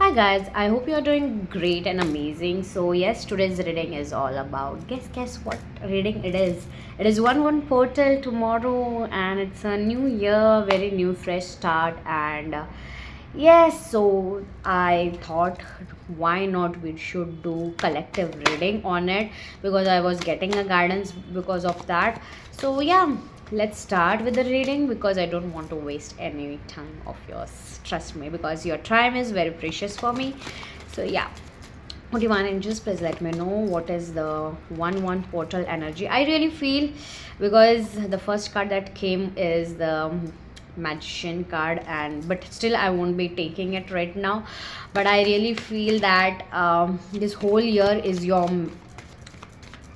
Hi guys, I hope you're doing great and amazing. So yes, today's reading is all about guess what reading it is. It is 1 portal tomorrow and it's a new year, very new fresh start and yes, so I thought why not we should do collective reading on it because I was getting a guidance because of that. So yeah, let's start with the reading because I don't want to waste any time of yours. Trust me, because your time is very precious for me. So yeah, what do you want? And just please let me know what is the 1 portal energy. I really feel because the first card that came is the magician card, and but still I won't be taking it right now. But I really feel that this whole year is your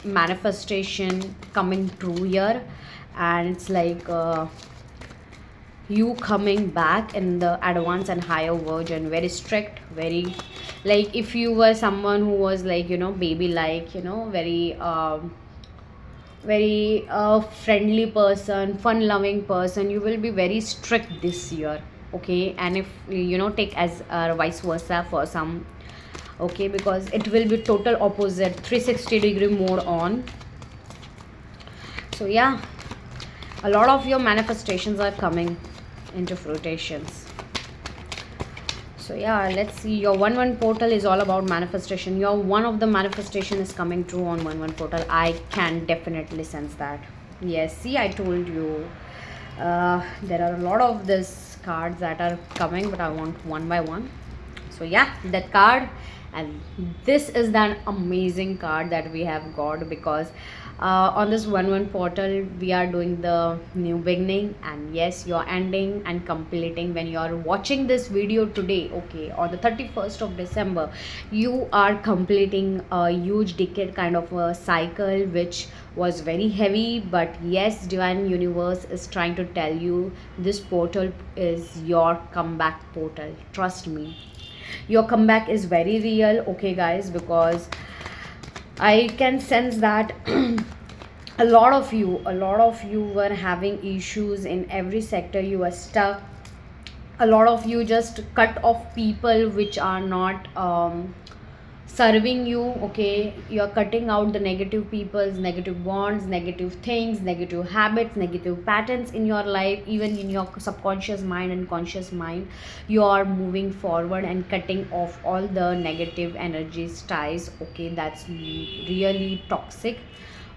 manifestation coming true year, and it's like you coming back in the advanced and higher version, very strict, very like if you were someone who was like baby like very friendly person, fun loving person, you will be very strict this year. Okay, and if take as vice versa for some. Okay, because it will be total opposite, 360-degree more on. So yeah, a lot of your manifestations are coming into fruitions. So yeah, let's see. Your 1 portal is all about manifestation. Your one of the manifestation is coming true on 1 portal. I can definitely sense that. Yes, see, I told you. There are a lot of this cards that are coming, but I want one by one. So yeah, that card, and this is that amazing card that we have got because on this 1 portal we are doing the new beginning, and yes, you're ending and completing when you're watching this video today. Okay, on the 31st of December you are completing a huge decade kind of a cycle which was very heavy, but yes, divine universe is trying to tell you this portal is your comeback portal. Trust me, your comeback is very real. Okay guys, because I can sense that a lot of you were having issues in every sector. You were stuck. A lot of you just cut off people which are not serving you. Okay, you're cutting out the negative people's negative bonds, negative things, negative habits, negative patterns in your life, even in your subconscious mind and conscious mind. You are moving forward and cutting off all the negative energies ties. Okay, that's really toxic.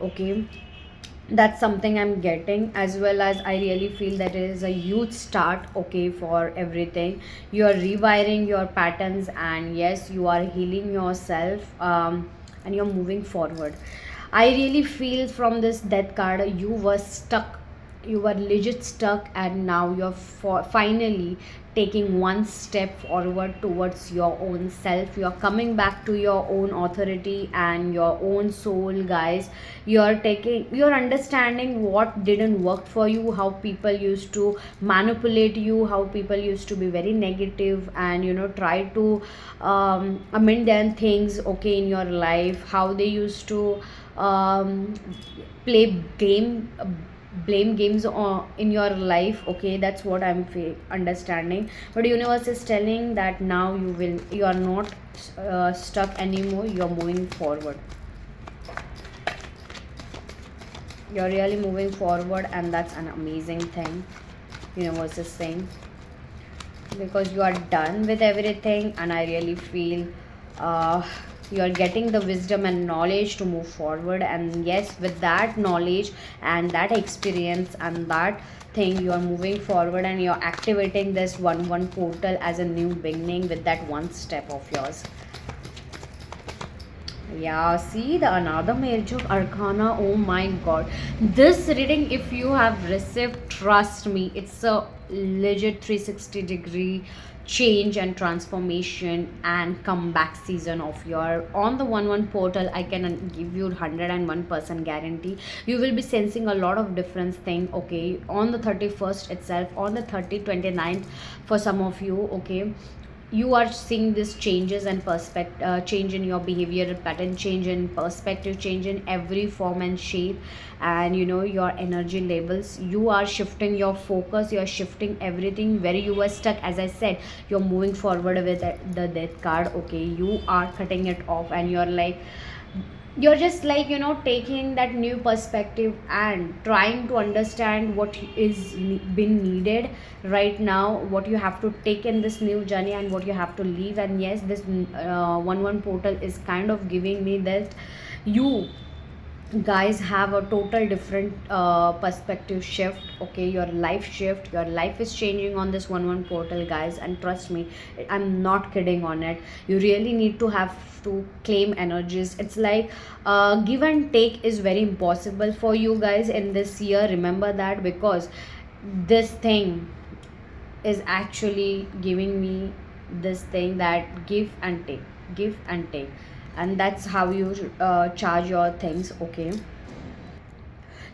Okay, that's something I'm getting, as well as I really feel that it is a huge start. Okay, for everything you are rewiring your patterns, and yes, you are healing yourself, and you're moving forward. I really feel from this death card you were stuck, you were legit stuck, and now you're finally taking one step forward towards your own self. You're coming back to your own authority and your own soul, guys. You're understanding what didn't work for you, how people used to manipulate you, how people used to be very negative and try to amend their things, okay, in your life, how they used to play blame games in your life. Okay, that's what I'm understanding. But universe is telling that now you are not stuck anymore, you're moving forward. You're really moving forward, and that's an amazing thing. Universe is saying, because you are done with everything, and I really feel uh, you are getting the wisdom and knowledge to move forward. And yes, with that knowledge and that experience and that thing, you are moving forward and you're activating this 1 portal as a new beginning with that one step of yours. Yeah, see the another major arcana. Oh my god. This reading, if you have received, trust me, it's a legit 360-degree change and transformation and comeback season of your on the 1 portal. I can give you 101% guarantee. You will be sensing a lot of different thing, okay, on the 31st itself, on the 30, 29th for some of you, okay. you are seeing this changes and perspective, change in your behavior pattern, change in perspective, change in every form and shape, and your energy levels. You are shifting your focus, you are shifting everything where you were stuck. As I said, you're moving forward with the death card. Okay, you are cutting it off, and you're just like taking that new perspective and trying to understand what is been needed right now, what you have to take in this new journey, and what you have to leave. And yes, this 1 portal is kind of giving me that you guys have a total different perspective shift. Okay, your life shift, your life is changing on this 1 portal, guys, and trust me, I'm not kidding on it. You really need to have to claim energies. It's like give and take is very impossible for you guys in this year. Remember that, because this thing is actually giving me this thing that give and take, give and take, and that's how you charge your things. Okay,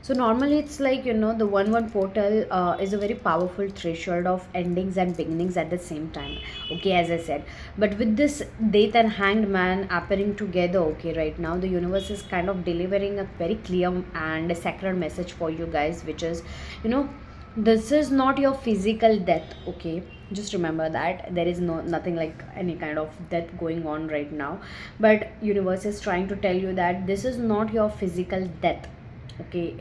so normally it's like the 1 portal is a very powerful threshold of endings and beginnings at the same time. Okay, as I said, but with this Death and Hanged Man appearing together, okay, right now the universe is kind of delivering a very clear and sacred message for you guys, which is, you know this is not your physical death. Okay, just remember that there is nothing like any kind of death going on right now, but universe is trying to tell you that this is not your physical death. Okay,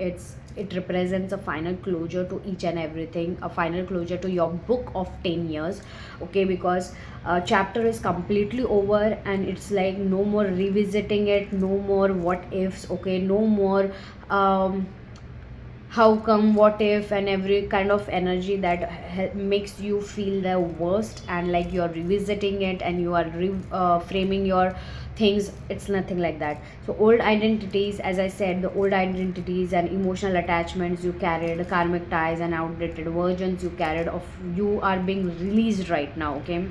it represents a final closure to each and everything, a final closure to your book of 10 years. Okay, because chapter is completely over, and it's like no more revisiting it, no more what ifs. Okay, no more how come, what if, and every kind of energy that makes you feel the worst, and like you're revisiting it and you are framing your things. It's nothing like that. So old identities, as I said, the old identities and emotional attachments you carried, karmic ties and outdated versions you carried of you are being released right now. Okay,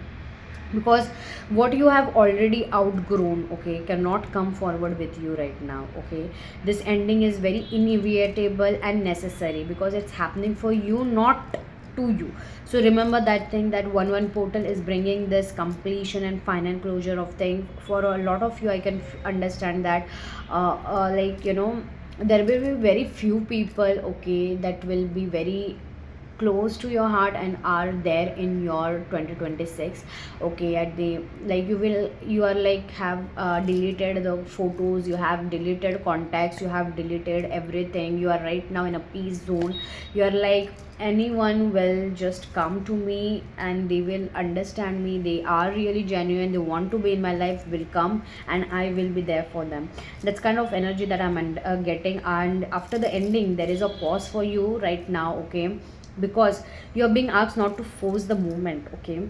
because what you have already outgrown, okay, cannot come forward with you right now. Okay, this ending is very inevitable and necessary because it's happening for you, not to you. So remember that thing, that 1 portal is bringing this completion and final closure of thing for a lot of you. I can understand that like there will be very few people, okay, that will be very close to your heart and are there in your 2026. Okay, at the like you are like have deleted the photos, you have deleted contacts, you have deleted everything. You are right now in a peace zone. You are like, anyone will just come to me and they will understand me, they are really genuine, they want to be in my life, will come and I will be there for them. That's kind of energy that I'm getting. And after the ending there is a pause for you right now. Okay, because you're being asked not to force the movement. Okay,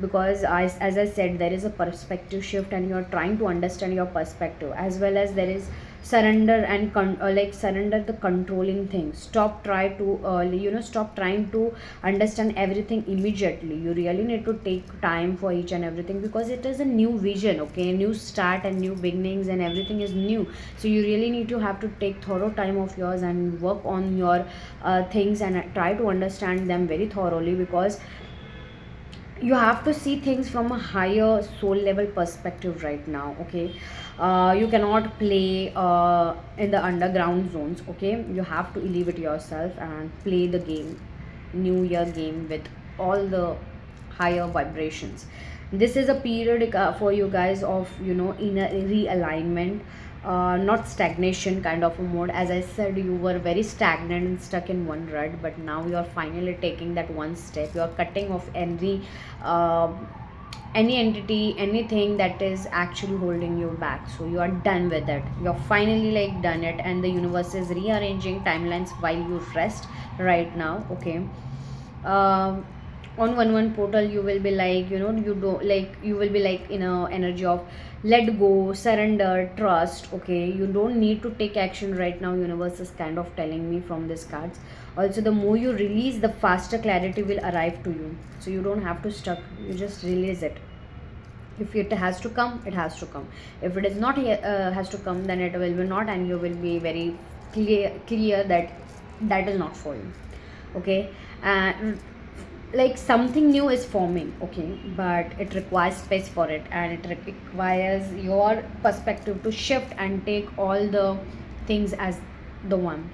because as I said, there is a perspective shift and you're trying to understand your perspective, as well as there is surrender and like surrender the controlling thing. Stop try to stop trying to understand everything immediately. You really need to take time for each and everything, because it is a new vision. Okay, new start and new beginnings and everything is new. So you really need to have to take thorough time of yours and work on your things and try to understand them very thoroughly, because you have to see things from a higher soul level perspective right now. Okay, you cannot play in the underground zones. Okay, you have to elevate yourself and play the game, new year game, with all the higher vibrations. This is a period for you guys of inner realignment, not stagnation kind of a mode. As I said, you were very stagnant and stuck in one rut, but now you're finally taking that one step. You're cutting off uh, any entity, anything that is actually holding you back. So you are done with it, you're finally like done it, and the universe is rearranging timelines while you rest right now. Okay, um, on 1 portal you will be like, you don't like, you will be like in a energy of let go, surrender, trust. Okay, you don't need to take action right now, universe is kind of telling me from these cards. Also, the more you release, the faster clarity will arrive to you. So you don't have to stuck, you just release it. If it has to come, it has to come. If it is not has to come, then it will be not, and you will be very clear that that is not for you. Okay, and like something new is forming, okay, but it requires space for it, and it requires your perspective to shift and take all the things as the one.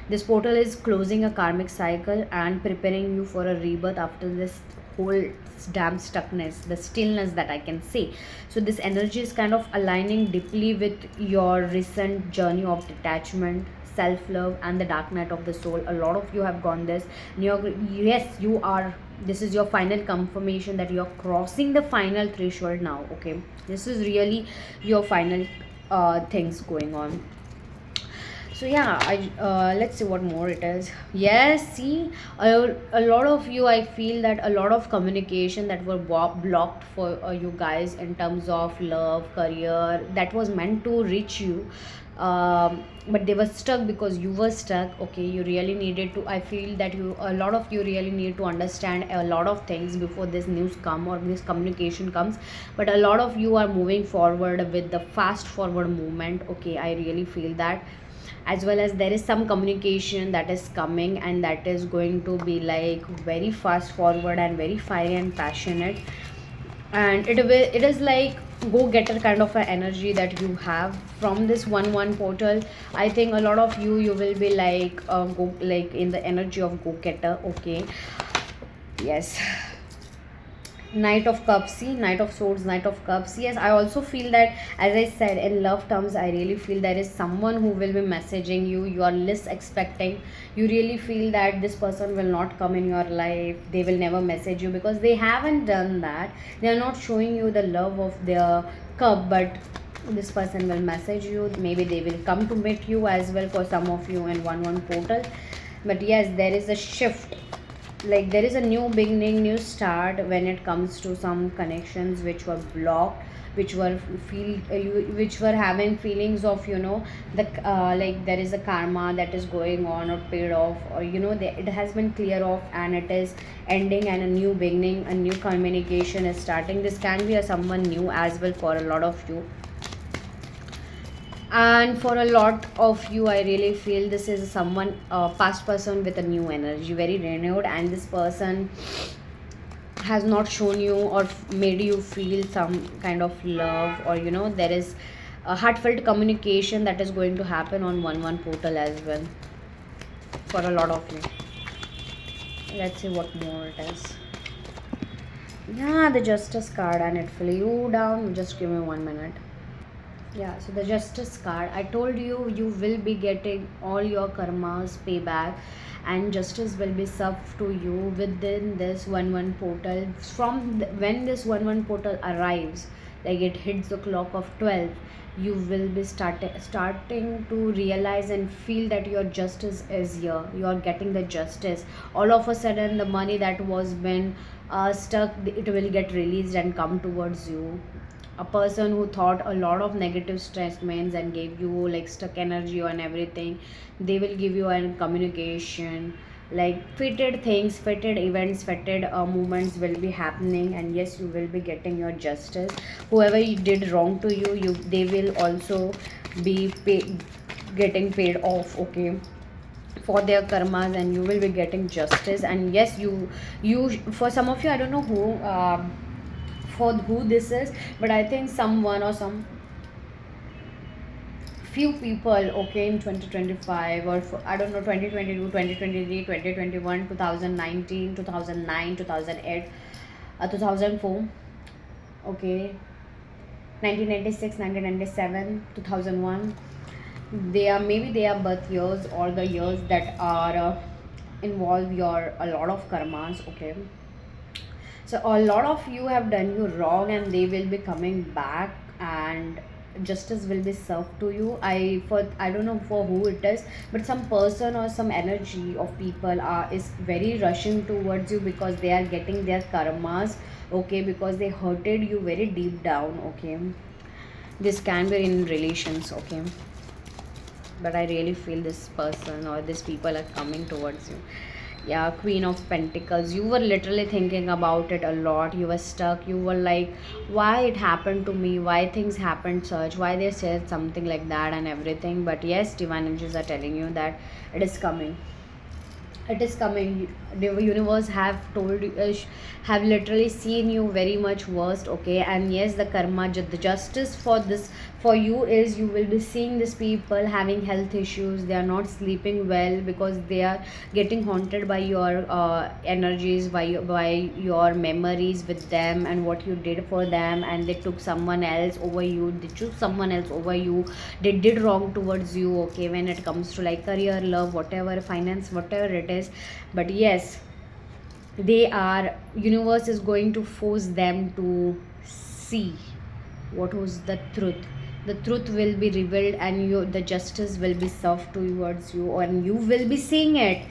This portal is closing a karmic cycle and preparing you for a rebirth after this whole damn stuckness, the stillness that I can see. So this energy is kind of aligning deeply with your recent journey of detachment, self-love, and the dark night of the soul. A lot of you have gone this, and yes, you are, this is your final confirmation that you're crossing the final threshold now, okay. This is really your final things going on. So yeah, I let's see what more it is. Yes, see, a lot of you, I feel that a lot of communication that were blocked for you guys in terms of love, career, that was meant to reach you, but they were stuck because you were stuck, okay. You really needed to, I feel that you, a lot of you really need to understand a lot of things before this news come or this communication comes. But a lot of you are moving forward with the fast forward movement, okay. I really feel that, as well as there is some communication that is coming, and that is going to be like very fast forward and very fiery and passionate. And it is like go getter kind of an energy that you have from this 1-1 portal. I think a lot of you will be like go like in the energy of go getter, okay. Yes. Knight of Cups, see, Knight of Swords, Knight of Cups. Yes, I also feel that, as I said, in love terms, I really feel there is someone who will be messaging you. You are least expecting. You really feel that this person will not come in your life. They will never message you because they haven't done that. They are not showing you the love of their cup, but this person will message you. Maybe they will come to meet you as well for some of you in 1-1 portal. But yes, there is a shift, like there is a new beginning, new start when it comes to some connections which were blocked, which were which were having feelings of, you know, the like there is a karma that is going on or paid off, or you know, it has been clear off and it is ending, and a new beginning, a new communication is starting. This can be a someone new as well for a lot of you, and for a lot of you, I really feel this is someone, past person with a new energy, very renewed, and this person has not shown you or made you feel some kind of love, or you know, there is a heartfelt communication that is going to happen on 1-1 portal as well for a lot of you. Let's see what more it is. Yeah, the Justice card, and it flew down. Just give me 1 minute. Yeah, so the Justice card, I told you, you will be getting all your karmas payback, and justice will be served to you within this 1-1 portal. From when this 1-1 portal arrives, like it hits the clock of 12, you will be starting to realize and feel that your justice is here. You are getting the justice. All of a sudden, the money that was been stuck, it will get released and come towards you. A person who thought a lot of negative statements and gave you like stuck energy and everything, they will give you a communication, like fated things, fated events, fated movements will be happening, and yes, you will be getting your justice. Whoever you did wrong to you, they will also be getting paid off, okay, for their karmas, and you will be getting justice. And yes, you for some of you, I don't know who, for who this is, but I think someone or some few people, okay, in 2025, or for, I don't know, 2022, 2023, 2021, 2019, 2009, 2008, 2004, okay, 1996, 1997, 2001, they are, maybe they are birth years or the years that are involve your a lot of karmas, okay. So a lot of you have done you wrong, and they will be coming back, and justice will be served to you. I don't know for who it is, but some person or some energy of people are is very rushing towards you because they are getting their karmas, okay, because they hurted you very deep down, okay. This can be in relations, okay, but I really feel this person or these people are coming towards you. Yeah, Queen of Pentacles, you were literally thinking about it a lot. You were stuck. You were like, why it happened to me, why things happened such, why they said something like that and everything. But yes, divine energies are telling you that it is coming. it is coming. The universe have told you, have literally seen you very much worst, okay? And yes, the karma, the justice for this for you is, you will be seeing these people having health issues. They are not sleeping well because they are getting haunted by your energies, by your memories with them and what you did for them, and they took someone else over you, they choose someone else over you, they did wrong towards you, okay? When it comes to like career, love, whatever, finance, whatever it is. But yes, they are, universe is going to force them to see what was the truth. The truth will be revealed, and you, the justice will be served towards you, and you will be seeing it.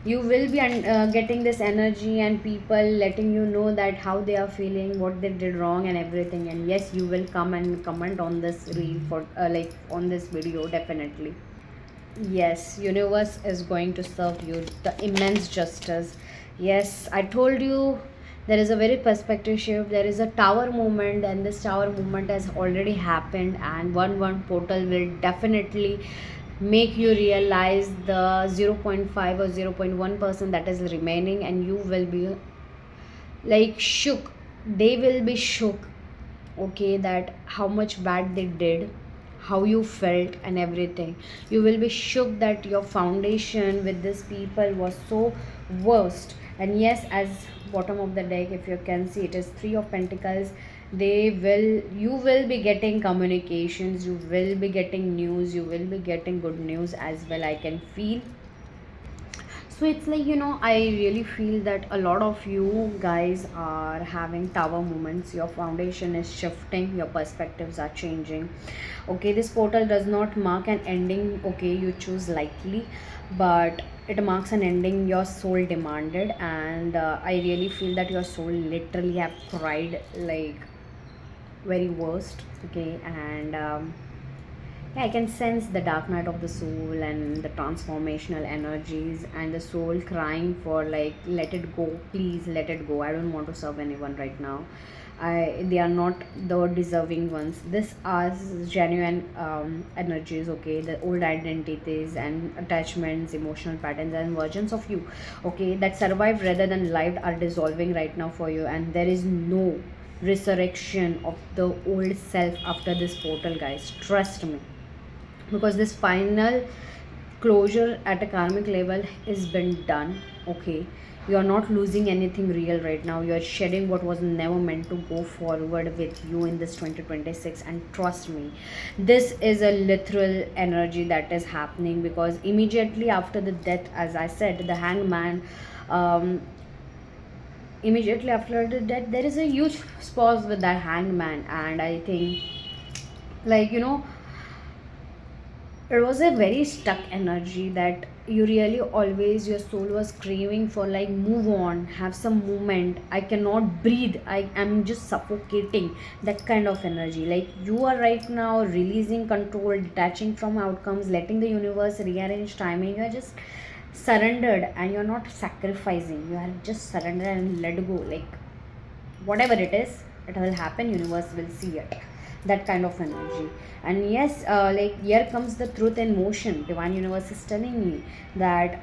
You will be getting this energy, and people letting you know that how they are feeling, what they did wrong and everything. And yes, you will come and comment on this reel for like on this video, definitely. Yes, universe is going to serve you the immense justice. Yes, I told you, there is a very perspective shift. There is a tower movement, and this tower movement has already happened. And one portal will definitely make you realize the zero point 0.5 or 0.1% that is remaining, and you will be like shook. They will be shook, okay, that how much bad they did, how you felt and everything. You will be shook that your foundation with these people was so worst. And yes, as bottom of the deck, if you can see, it is three of pentacles. They will, you will be getting communications, you will be getting news, you will be getting good news as well, I can feel. So it's like, I really feel that a lot of you guys are having tower moments. Your foundation is shifting, your perspectives are changing, okay? This portal does not mark an ending, okay, you choose lightly, but it marks an ending your soul demanded. And I really feel that your soul literally have cried like very worst, okay? And yeah, I can sense the dark night of the soul and the transformational energies, and the soul crying for like, let it go, please let it go. I don't want to serve anyone right now. They are not the deserving ones. This are genuine energies, okay? The old identities and attachments, emotional patterns and versions of you, okay, that survived rather than lived, are dissolving right now for you. And there is no resurrection of the old self after this portal, guys, trust me. Because this final closure at a karmic level is been done, okay? You are not losing anything real right now. You are shedding what was never meant to go forward with you in this 2026. And trust me, this is a literal energy that is happening, because immediately after the death, as I said, the hangman, um, immediately after the death, there is a huge pause with that hangman. And I think, like, it was a very stuck energy that you really always, your soul was craving for, like, move on, have some movement, I cannot breathe, I am just suffocating. That kind of energy, like, you are right now releasing control, detaching from outcomes, letting the universe rearrange timing. You are just surrendered, and you're not sacrificing, you are just surrendered and let go. Like, whatever it is, it will happen, universe will see it. That kind of energy. And yes, like, here comes the truth in motion. Divine universe is telling me that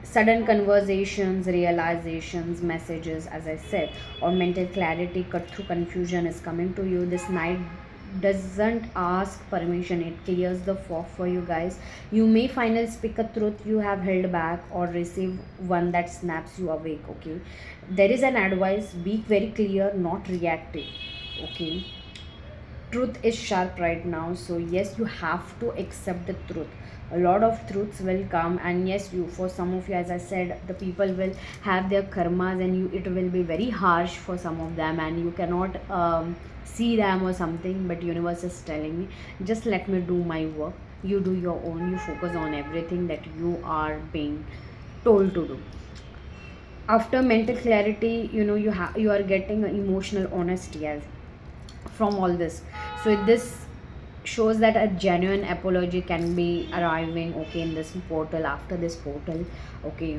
sudden conversations, realizations, messages, as I said, or mental clarity cut through confusion is coming to you this night. Doesn't ask permission, it clears the fog for you guys. You may finally speak a truth you have held back, or receive one that snaps you awake, okay? There is an advice: be very clear, not reactive, okay? Truth is sharp right now, so yes, you have to accept the truth. A lot of truths will come. And yes, you, for some of you, as I said, the people will have their karmas, and you, it will be very harsh for some of them, and you cannot see them or something. But universe is telling me, just let me do my work, you do your own, you focus on everything that you are being told to do. After mental clarity, you are getting emotional honesty as from all this. So this shows that a genuine apology can be arriving, okay, in this portal. After this portal, okay,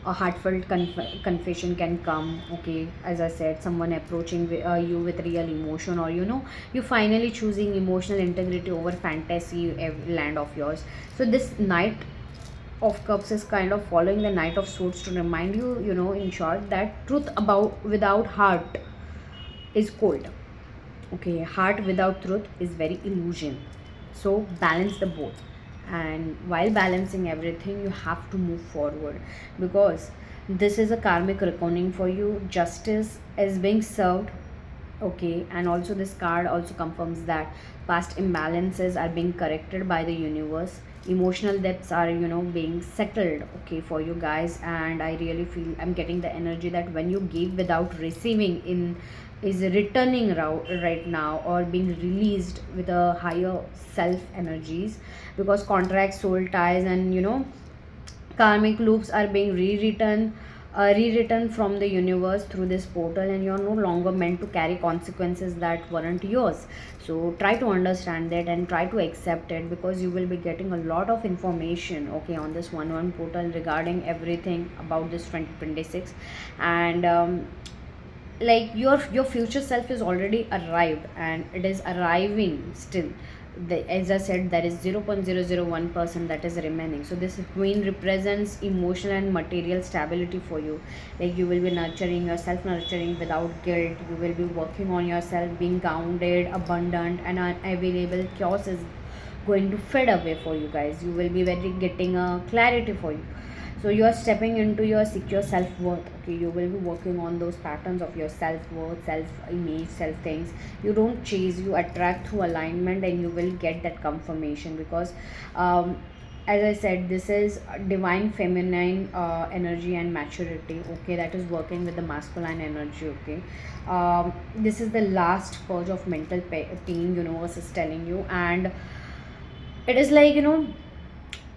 a heartfelt confession can come, okay? As I said, someone approaching you with real emotion, or you finally choosing emotional integrity over fantasy land of yours. So this night of Cups is kind of following the Knight of Swords to remind you, in short, that truth about without heart is cold. Okay, heart without truth is very illusion. So balance the both. And while balancing everything, you have to move forward, because this is a karmic reckoning for you. Justice is being served. Okay, and also this card also confirms that past imbalances are being corrected by the universe. Emotional depths are, being settled, okay, for you guys. And I really feel I'm getting the energy that when you give without receiving in is returning right now, or being released with a higher self energies, because contracts, soul ties, and karmic loops are being rewritten from the universe through this portal, and you're no longer meant to carry consequences that weren't yours. So try to understand that and try to accept it, because you will be getting a lot of information, okay, on this one portal regarding everything about this 2026. And like your future self is already arrived, and it is arriving still. As I said, there is 0.001% that is remaining. So this queen represents emotional and material stability for you. Like you will be nurturing yourself, nurturing without guilt. You will be working on yourself, being grounded, abundant, and unavailable. Chaos is going to fade away for you guys. You will be very getting a clarity for you. So you are stepping into your secure self-worth. Okay, you will be working on those patterns of your self-worth, self-image, self-things. You don't chase, you attract through alignment, and you will get that confirmation, because as I said, this is divine feminine energy and maturity, okay, that is working with the masculine energy, okay. This is the last purge of mental pain, universe is telling you. And it is like,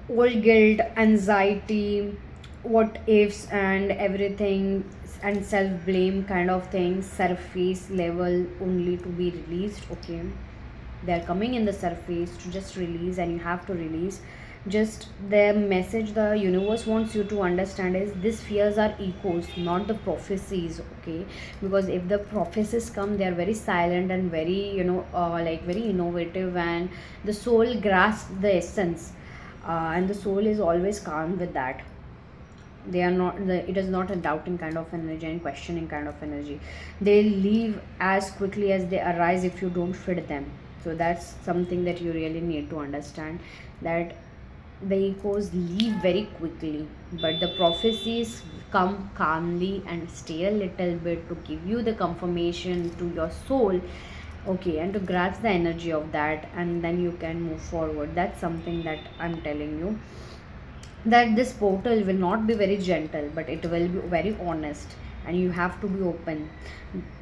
old guilt, anxiety, what ifs, and everything, and self blame kind of things, surface level only to be released. Okay, they're coming in the surface to just release, and you have to release. Just the message the universe wants you to understand is these fears are echoes, not the prophecies. Okay, because if the prophecies come, they are very silent and very, like very innovative, and the soul grasps the essence, and the soul is always calm with that. They are not it is not a doubting kind of energy and questioning kind of energy. They leave as quickly as they arise if you don't feed them. So that's something that you really need to understand, that the echoes leave very quickly, but the prophecies come calmly and stay a little bit to give you the confirmation to your soul. Okay, and to grasp the energy of that, and then you can move forward. That's something that I'm telling you, that this portal will not be very gentle, but it will be very honest, and you have to be open,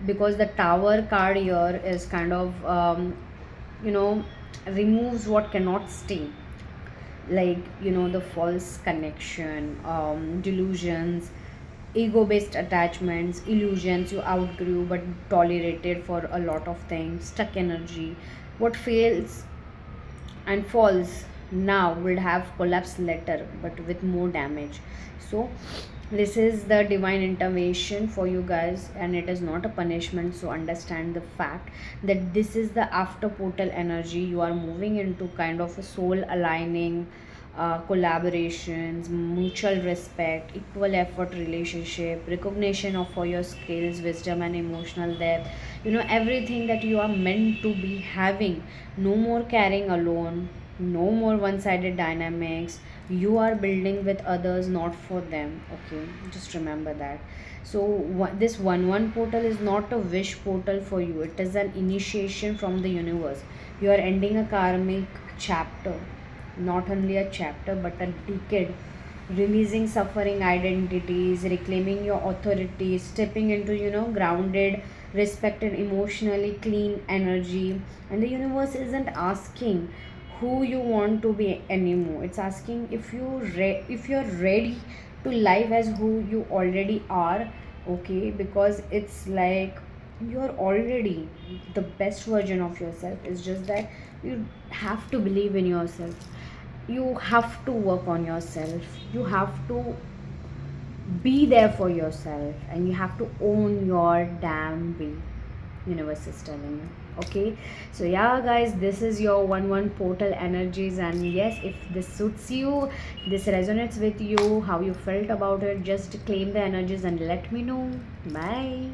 because the tower card here is kind of you know removes what cannot stay, like the false connection, delusions, ego based attachments, illusions you outgrew but tolerated for a lot of things, stuck energy. What fails and falls now will have collapsed later, but with more damage. So this is the divine intervention for you guys, and it is not a punishment. So understand the fact that this is the after portal energy. You are moving into kind of a soul aligning, collaborations, mutual respect, equal effort relationship, recognition of for your skills, wisdom, and emotional depth. Everything that you are meant to be having. No more carrying alone, no more one sided dynamics. You are building with others, not for them. Okay, just remember that. So this one portal is not a wish portal for you, it is an initiation from the universe. You are ending a karmic chapter, not only a chapter but a decade, releasing suffering identities, reclaiming your authority, stepping into grounded, respected, emotionally clean energy. And the universe isn't asking who you want to be anymore, it's asking if you're ready to live as who you already are. Okay, because it's like you're already the best version of yourself. It's just that you have to believe in yourself, you have to work on yourself, you have to be there for yourself, and you have to own your damn way. Universe is telling you. Okay, so yeah guys, this is your 1 1 portal energies, and yes, if this suits you, this resonates with you, how you felt about it, just claim the energies and let me know. Bye.